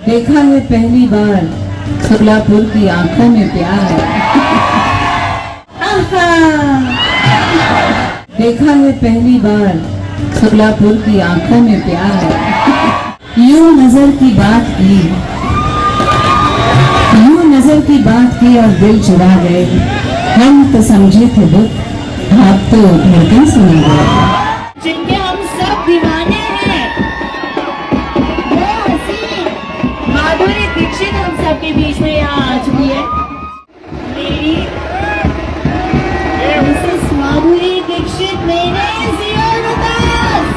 देखा है पहली बार सोलापुर की आंखों में प्यार। आहा। देखा है पहली बार सोलापुर की आंखों में प्यार। यूं नजर की बात की, यूं नजर की बात की और दिल चुरा गए। हम तो समझे थे दुख, आप तो धड़कन सुना गए। जिनके हम सब दीवाने हैं, वो हसीन माधुरी दीक्षित हम सबके बीच में यहाँ आ चुकी है। मेरी मिसेस माधुरी दीक्षित मेरे जीवन उदास।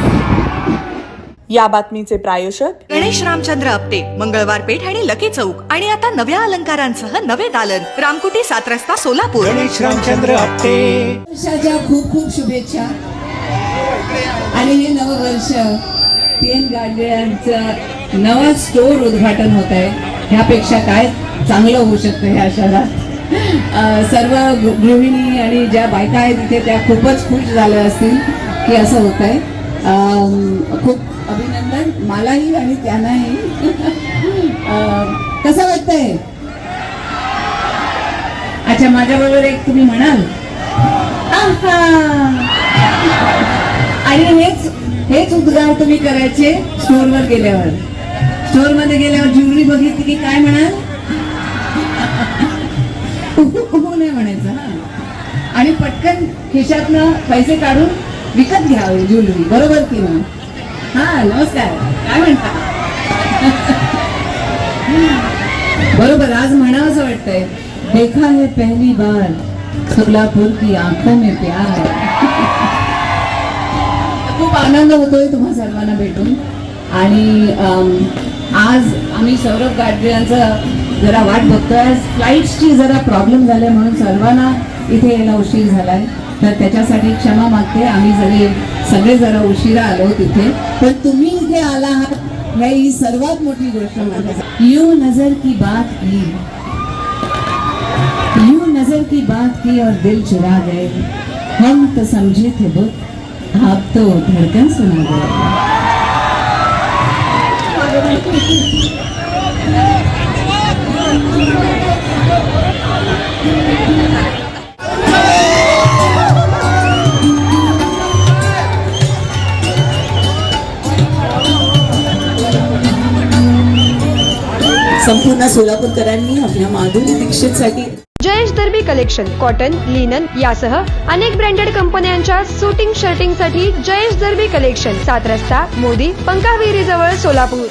या बातमीचे प्रायोजक गणेश रामचंद्र आपटे, मंगळवार पेठ आणि लकी चौक आणि आता नव्या अलंकारांसह नवे दालन, रामकुटी 7 रस्ता सोलापूर. गणेश रामचंद्र आपटे. वर्षाच्या खूप खूप शुभेच्छा. आणि हे नववर्ष PN गाडगिळांचं नवा स्टोर उद्घाटन होत आहे. ह्यापेक्षा काय चांगलं होऊ शकतं ह्या शहरात. सर्व गृहिणी आणि ज्या बायका आहेत तिथे त्या खूपच खुश झाल्या असतील की असं होत आहे. खूप अभिनंदन मलाही आणि त्यांनाही. कसं वाटतंय? अच्छा, माझ्याबरोबर एक तुम्ही म्हणाल. आहा. आणि हेच उद्गार तुम्ही करायचे स्टोअरवर गेल्यावर. स्टोअरमध्ये गेल्यावर ज्वेलरी बघितली की काय म्हणाल? नाही म्हणायचं. हा. आणि पटकन खिशातनं पैसे काढून विकत घ्यावे ज्वेलरी, बरोबर की नाही? हा, नमस्कार, काय म्हणता? बरोबर, आज म्हणावंसं वाटतंय. देखा है पहली बार सोलापुर की आंखों में प्यार. खूप आनंद होतोय तुम्हा सर्वांना भेटून. आणि आज आम्ही सौरभ गाडगिळांचं जरा वाट बघतोय. आज फ्लाईट्सची जरा प्रॉब्लेम झाले म्हणून सर्वांना इथे यायला उशीर झालाय, तर त्याच्यासाठी क्षमा मागते. आम्ही सगळे जरा उशिरा आलो तिथे, पण तुम्ही इथे आला आहात ही सर्वात मोठी गोष्ट माझ्यासाठी. यूं नजर की बात की, यूं नजर की बात की और दिल चुरा गए. हम तो समझे थे दुख, आप तो धड़कन सुना गए. संपूर्ण सोलापूरकरांनी आपल्या Madhuri दीक्षितसाठी Jayesh दर्बी collection cotton, linen यासह अनेक ब्रँडेड कंपन्यांच्या सुटिंग शर्टिंग साठी जयेश दर्बी कलेक्शन 7 रस्ता मोदी पंकाविहिरी जवळ सोलापूर.